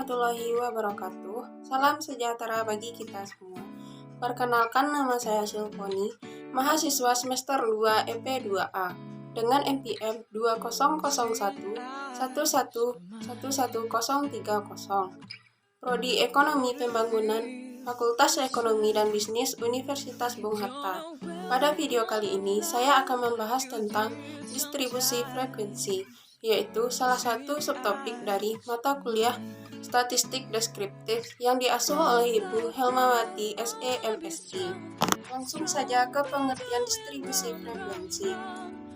warahmatullahi wabarakatuh. Salam sejahtera bagi kita semua. Perkenalkan, nama saya Silvoni, mahasiswa semester 2 EP2A dengan NPM 200111111030. Prodi Ekonomi Pembangunan, Fakultas Ekonomi dan Bisnis Universitas Bung Hatta. Pada video kali ini, saya akan membahas tentang distribusi frekuensi, yaitu salah satu subtopik dari mata kuliah Statistik Deskriptif yang diasuh oleh Ibu Helmawati SE MSI. Langsung saja ke pengertian distribusi frekuensi,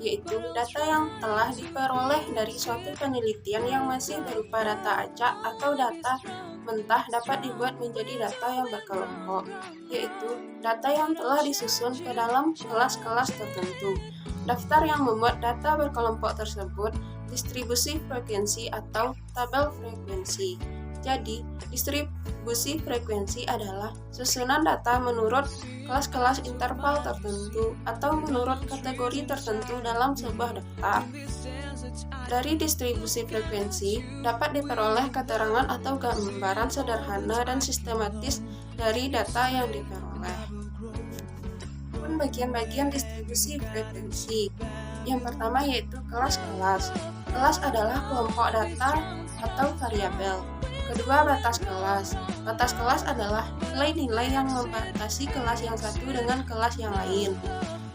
yaitu data yang telah diperoleh dari suatu penelitian yang masih berupa data acak atau data mentah dapat dibuat menjadi data yang berkelompok, yaitu data yang telah disusun ke dalam kelas-kelas tertentu. Daftar yang memuat data berkelompok tersebut distribusi frekuensi atau tabel frekuensi. Jadi, distribusi frekuensi adalah susunan data menurut kelas-kelas interval tertentu atau menurut kategori tertentu dalam sebuah daftar. Dari distribusi frekuensi dapat diperoleh keterangan atau gambaran sederhana dan sistematis dari data yang diperoleh. Pun bagian-bagian distribusi frekuensi. Yang pertama yaitu kelas-kelas. Kelas adalah kelompok data atau variabel. Kedua, batas kelas. Batas kelas adalah nilai-nilai yang membatasi kelas yang satu dengan kelas yang lain.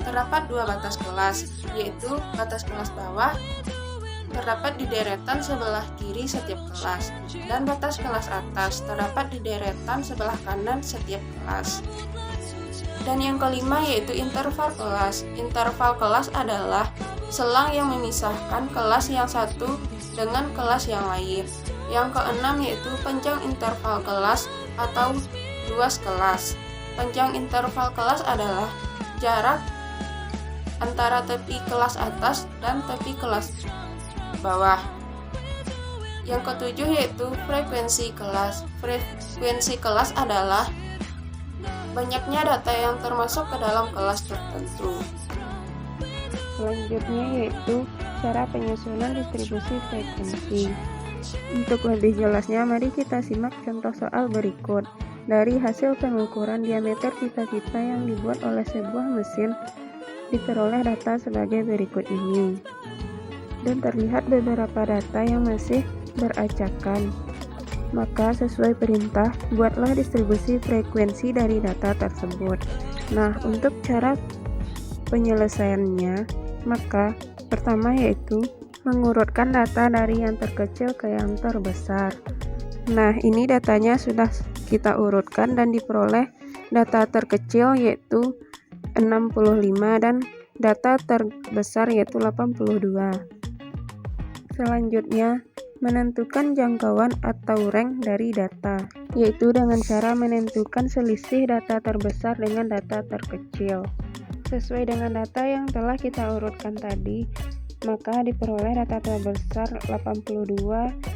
Terdapat dua batas kelas, yaitu batas kelas bawah terdapat di deretan sebelah kiri setiap kelas, dan batas kelas atas terdapat di deretan sebelah kanan setiap kelas. Dan yang kelima yaitu interval kelas. Interval kelas adalah selang yang memisahkan kelas yang satu dengan kelas yang lain. Yang keenam yaitu panjang interval kelas atau luas kelas. Panjang interval kelas adalah jarak antara tepi kelas atas dan tepi kelas bawah. Yang ketujuh yaitu frekuensi kelas. Frekuensi kelas adalah banyaknya data yang termasuk ke dalam kelas tertentu. Selanjutnya yaitu cara penyusunan distribusi frekuensi. Untuk lebih jelasnya, mari kita simak contoh soal berikut. Dari hasil pengukuran diameter pita-pita yang dibuat oleh sebuah mesin, diperoleh data sebagai berikut ini. Dan terlihat beberapa data yang masih beracakan. Maka sesuai perintah, buatlah distribusi frekuensi dari data tersebut. Nah, untuk cara penyelesaiannya, maka pertama yaitu mengurutkan data dari yang terkecil ke yang terbesar. Nah, ini datanya sudah kita urutkan dan diperoleh data terkecil yaitu 65 dan data terbesar yaitu 82. Selanjutnya, menentukan jangkauan atau rank dari data, yaitu dengan cara menentukan selisih data terbesar dengan data terkecil. Sesuai dengan data yang telah kita urutkan tadi, maka diperoleh data terbesar 82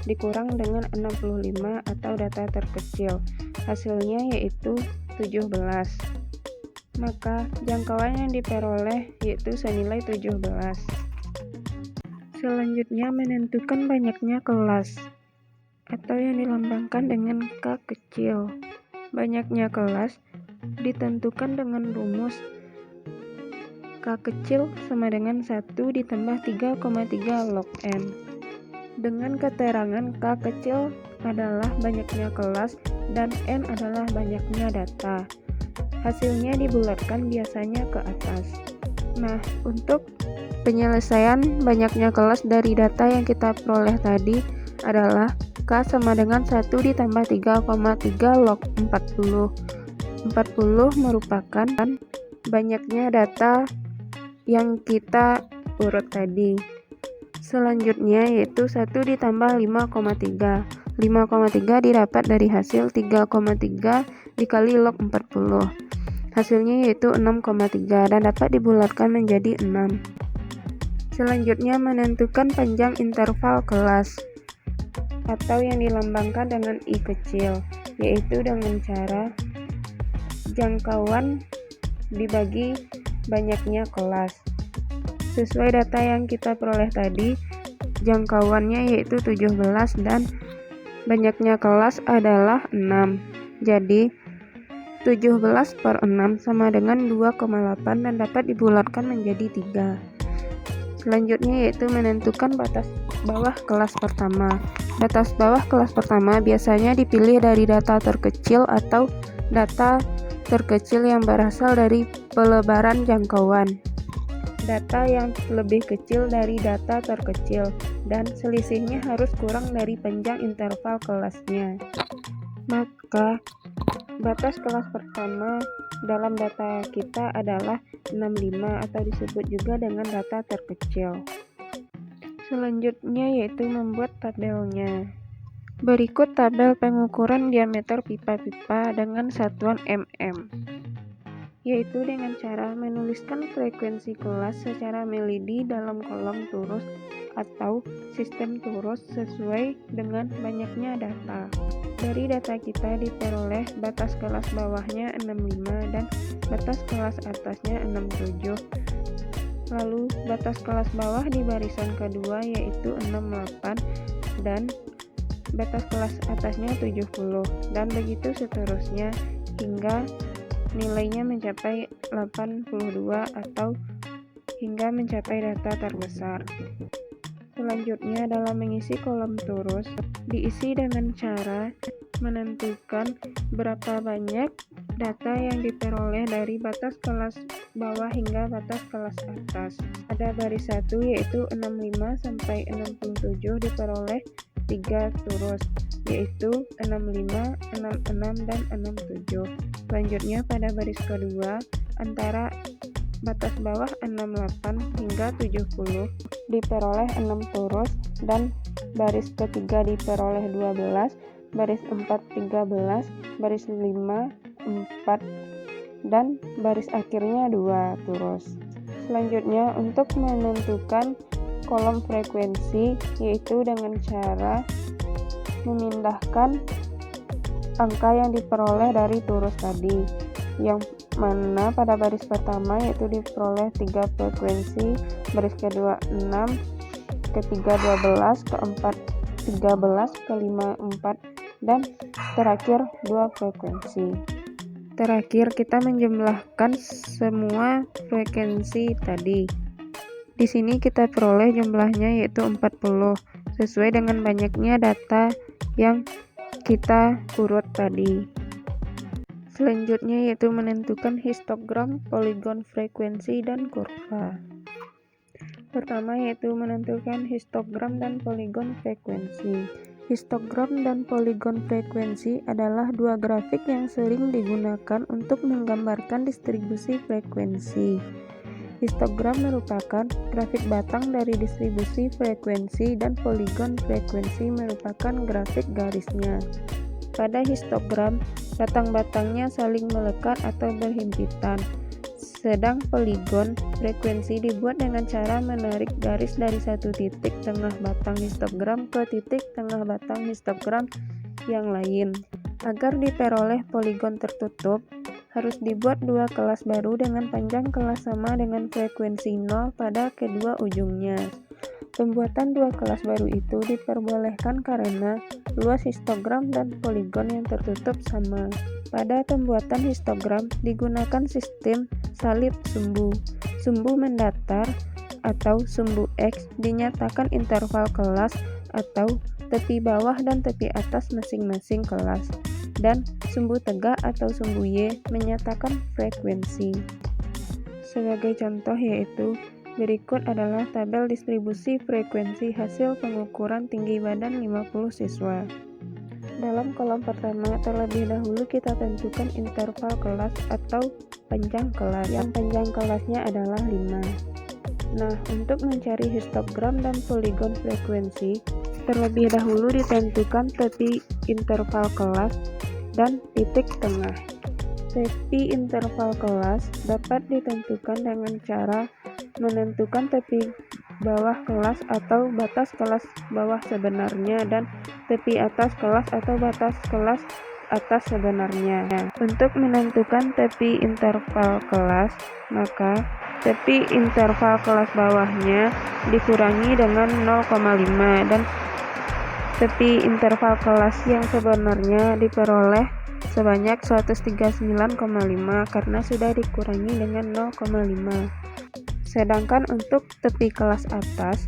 dikurang dengan 65 atau data terkecil. Hasilnya yaitu 17. Maka jangkauan yang diperoleh yaitu senilai 17. Selanjutnya, menentukan banyaknya kelas atau yang dilambangkan dengan K kecil. Banyaknya kelas ditentukan dengan rumus K kecil sama dengan 1 ditambah 3,3 log N. Dengan keterangan K kecil adalah banyaknya kelas dan N adalah banyaknya data. Hasilnya dibulatkan biasanya ke atas. Nah, untuk penyelesaian banyaknya kelas dari data yang kita peroleh tadi adalah K sama dengan 1 ditambah 3,3 log 40. 40 merupakan banyaknya data yang kita urut tadi. Selanjutnya yaitu 1 ditambah 5,3. 5,3 didapat dari hasil 3,3 dikali log 40. Hasilnya yaitu 6,3 dan dapat dibulatkan menjadi 6. Selanjutnya, menentukan panjang interval kelas atau yang dilambangkan dengan I kecil, yaitu dengan cara jangkauan dibagi banyaknya kelas. Sesuai data yang kita peroleh tadi, jangkauannya yaitu 17 dan Banyaknya kelas adalah 6. Jadi 17/6 sama dengan 2,8 dan dapat dibulatkan menjadi 3. Selanjutnya yaitu menentukan batas bawah kelas pertama. Batas bawah kelas pertama biasanya dipilih dari data terkecil atau data terkecil yang berasal dari pelebaran jangkauan. Data yang lebih kecil dari data terkecil dan selisihnya harus kurang dari panjang interval kelasnya. Maka batas kelas pertama dalam data kita adalah 65 atau disebut juga dengan data terkecil. Selanjutnya yaitu membuat tabelnya. Berikut tabel pengukuran diameter pipa-pipa dengan satuan mm, yaitu dengan cara menuliskan frekuensi kelas secara melidi dalam kolom turus atau sistem turus sesuai dengan banyaknya data. Dari data kita diperoleh batas kelas bawahnya 65 dan batas kelas atasnya 67. Lalu batas kelas bawah di barisan kedua yaitu 68 dan batas kelas atasnya 70 dan begitu seterusnya hingga nilainya mencapai 82 atau hingga mencapai data terbesar. Selanjutnya dalam mengisi kolom turus diisi dengan cara menentukan berapa banyak data yang diperoleh dari batas kelas bawah hingga batas kelas atas. Pada baris 1 yaitu 65 sampai 67 diperoleh 3 turus yaitu 65, 66 dan 67. Selanjutnya pada baris kedua antara batas bawah 68 hingga 70 diperoleh 6 turus dan baris ketiga diperoleh 12, baris 4 13, baris 5 4 dan baris akhirnya 2 turus. Selanjutnya untuk menentukan kolom frekuensi yaitu dengan cara memindahkan angka yang diperoleh dari turus tadi, yang mana pada baris pertama yaitu diperoleh 3 frekuensi, baris kedua 6, ketiga 12, keempat 13, kelima 4 dan terakhir 2 frekuensi. Terakhir kita menjumlahkan semua frekuensi tadi. Di sini kita peroleh jumlahnya yaitu 40 sesuai dengan banyaknya data yang kita urut tadi. Selanjutnya yaitu menentukan histogram, poligon frekuensi dan kurva. Pertama yaitu menentukan histogram dan poligon frekuensi. Histogram dan poligon frekuensi adalah dua grafik yang sering digunakan untuk menggambarkan distribusi frekuensi. Histogram merupakan grafik batang dari distribusi frekuensi dan poligon frekuensi merupakan grafik garisnya. Pada histogram, batang-batangnya saling melekat atau berhimpitan. Sedang poligon frekuensi dibuat dengan cara menarik garis dari satu titik tengah batang histogram ke titik tengah batang histogram yang lain. Agar diperoleh poligon tertutup, harus dibuat dua kelas baru dengan panjang kelas sama dengan frekuensi 0 pada kedua ujungnya. Pembuatan dua kelas baru itu diperbolehkan karena luas histogram dan poligon yang tertutup sama. Pada pembuatan histogram digunakan sistem salib sumbu. Sumbu mendatar atau sumbu X dinyatakan interval kelas atau tepi bawah dan tepi atas masing-masing kelas. Dan sumbu tegak atau sumbu Y menyatakan frekuensi. Sebagai contoh yaitu berikut adalah tabel distribusi frekuensi hasil pengukuran tinggi badan 50 siswa. Dalam kolom pertama terlebih dahulu kita tentukan interval kelas atau panjang kelas, yang panjang kelasnya adalah 5. Nah, untuk mencari histogram dan poligon frekuensi, terlebih dahulu ditentukan tepi interval kelas dan titik tengah. Tepi interval kelas dapat ditentukan dengan cara menentukan tepi bawah kelas atau batas kelas bawah sebenarnya dan tepi atas kelas atau batas kelas atas sebenarnya. Untuk menentukan tepi interval kelas, maka tepi interval kelas bawahnya dikurangi dengan 0,5 dan tepi interval kelas yang sebenarnya diperoleh sebanyak 139,5 karena sudah dikurangi dengan 0,5. Sedangkan untuk tepi kelas atas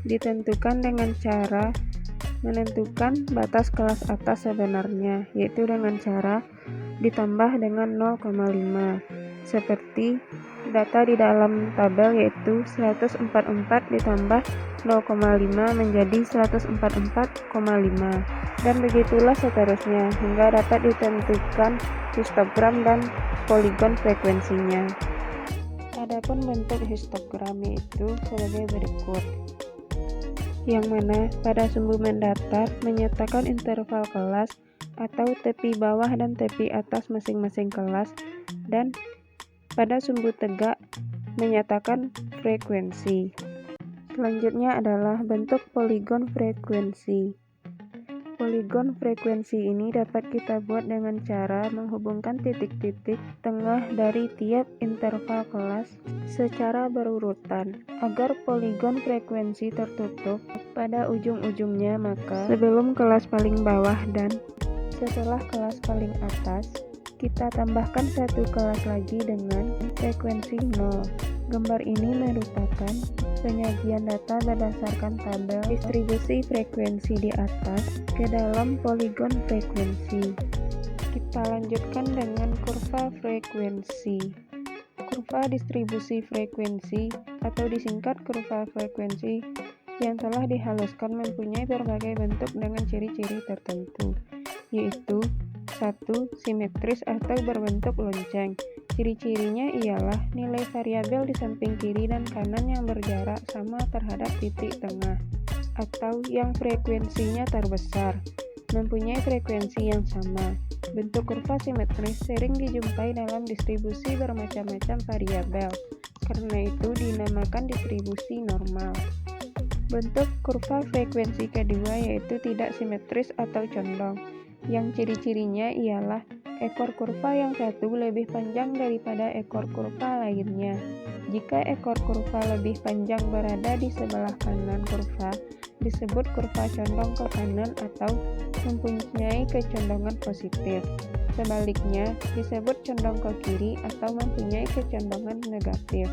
ditentukan dengan cara menentukan batas kelas atas sebenarnya, yaitu dengan cara ditambah dengan 0,5 seperti data di dalam tabel, yaitu 144 ditambah 0,5 menjadi 144,5, dan begitulah seterusnya hingga dapat ditentukan histogram dan poligon frekuensinya. Adapun bentuk histogram yaitu sebagai berikut, yang mana pada sumbu mendatar menyatakan interval kelas atau tepi bawah dan tepi atas masing-masing kelas, dan pada sumbu tegak menyatakan frekuensi. Selanjutnya adalah bentuk poligon frekuensi. Poligon frekuensi ini dapat kita buat dengan cara menghubungkan titik-titik tengah dari tiap interval kelas secara berurutan. Agar poligon frekuensi tertutup pada ujung-ujungnya, maka sebelum kelas paling bawah dan setelah kelas paling atas, kita tambahkan satu kelas lagi dengan frekuensi 0. Gambar ini merupakan penyajian data berdasarkan tabel distribusi frekuensi di atas ke dalam poligon frekuensi. Kita lanjutkan dengan kurva frekuensi. Kurva distribusi frekuensi atau disingkat kurva frekuensi yang telah dihaluskan mempunyai berbagai bentuk dengan ciri-ciri tertentu, yaitu 1. Simetris atau berbentuk lonceng. Ciri-cirinya ialah nilai variabel di samping kiri dan kanan yang berjarak sama terhadap titik tengah, atau yang frekuensinya terbesar, mempunyai frekuensi yang sama. Bentuk kurva simetris sering dijumpai dalam distribusi bermacam-macam variabel, karena itu dinamakan distribusi normal. Bentuk kurva frekuensi kedua yaitu tidak simetris atau condong, yang ciri-cirinya ialah ekor kurva yang satu lebih panjang daripada ekor kurva lainnya. Jika ekor kurva lebih panjang berada di sebelah kanan kurva, disebut kurva condong ke kanan atau mempunyai kecondongan positif. Sebaliknya, disebut condong ke kiri atau mempunyai kecondongan negatif.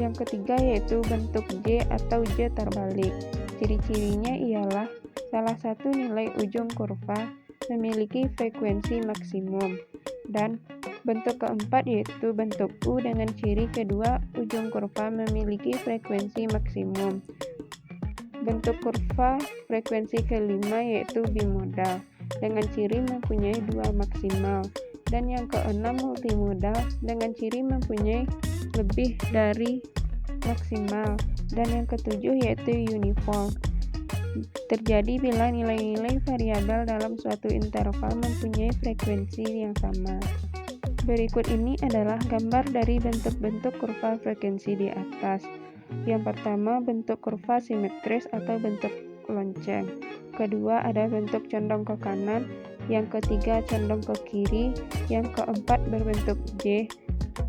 Yang ketiga yaitu bentuk J atau J terbalik. Ciri-cirinya ialah salah satu nilai ujung kurva memiliki frekuensi maksimum, dan bentuk keempat yaitu bentuk U dengan ciri kedua ujung kurva memiliki frekuensi maksimum. Bentuk kurva frekuensi kelima yaitu bimodal dengan ciri mempunyai dua maksimal, dan yang keenam multimodal dengan ciri mempunyai lebih dari maksimal, dan yang ketujuh yaitu uniform. Terjadi bila nilai-nilai variabel dalam suatu interval mempunyai frekuensi yang sama. Berikut ini adalah gambar dari bentuk-bentuk kurva frekuensi di atas. Yang pertama, bentuk kurva simetris atau bentuk lonceng. Kedua, ada bentuk condong ke kanan. Yang ketiga, condong ke kiri. Yang keempat, berbentuk J.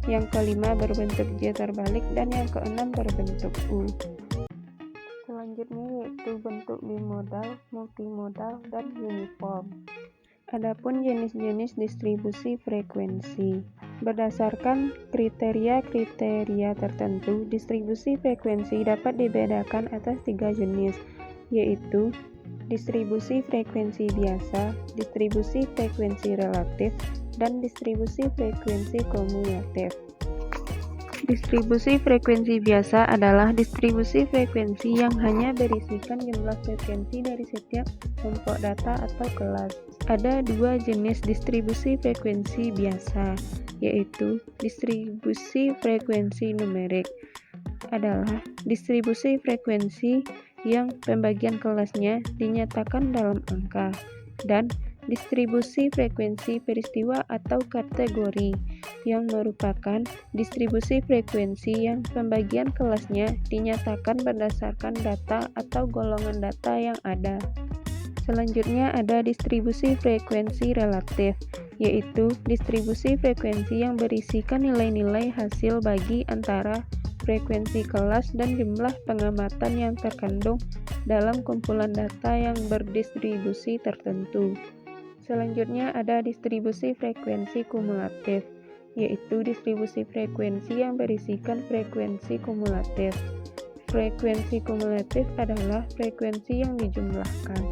Yang kelima, berbentuk J terbalik. Dan yang keenam, berbentuk U. Selanjutnya yaitu bentuk bimodal, multimodal, dan uniform. Adapun jenis-jenis distribusi frekuensi. Berdasarkan kriteria-kriteria tertentu, distribusi frekuensi dapat dibedakan atas 3 jenis, yaitu distribusi frekuensi biasa, distribusi frekuensi relatif, dan distribusi frekuensi kumulatif. Distribusi frekuensi biasa adalah distribusi frekuensi yang hanya berisikan jumlah frekuensi dari setiap kelompok data atau kelas. Ada 2 jenis distribusi frekuensi biasa, yaitu distribusi frekuensi numerik. Adalah distribusi frekuensi yang pembagian kelasnya dinyatakan dalam angka, dan distribusi frekuensi peristiwa atau kategori, yang merupakan distribusi frekuensi yang pembagian kelasnya dinyatakan berdasarkan data atau golongan data yang ada. Selanjutnya ada distribusi frekuensi relatif, yaitu distribusi frekuensi yang berisikan nilai-nilai hasil bagi antara frekuensi kelas, dan jumlah pengamatan yang terkandung dalam kumpulan data yang berdistribusi tertentu. Selanjutnya ada distribusi frekuensi kumulatif, yaitu distribusi frekuensi yang berisikan frekuensi kumulatif. Frekuensi kumulatif adalah frekuensi yang dijumlahkan.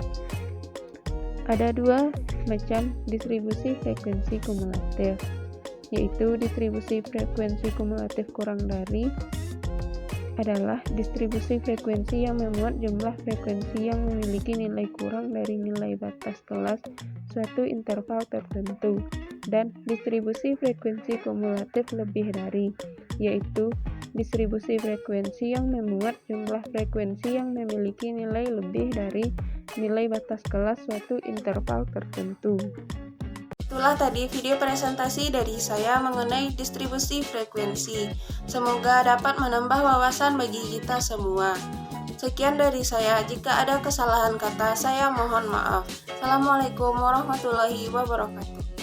Ada dua macam distribusi frekuensi kumulatif, yaitu distribusi frekuensi kumulatif kurang dari adalah distribusi frekuensi yang memuat jumlah frekuensi yang memiliki nilai kurang dari nilai batas kelas suatu interval tertentu, dan distribusi frekuensi kumulatif lebih dari, yaitu distribusi frekuensi yang memuat jumlah frekuensi yang memiliki nilai lebih dari nilai batas kelas suatu interval tertentu. Itulah tadi video presentasi dari saya mengenai distribusi frekuensi. Semoga dapat menambah wawasan bagi kita semua. Sekian dari saya, jika ada kesalahan kata saya mohon maaf. Assalamualaikum warahmatullahi wabarakatuh.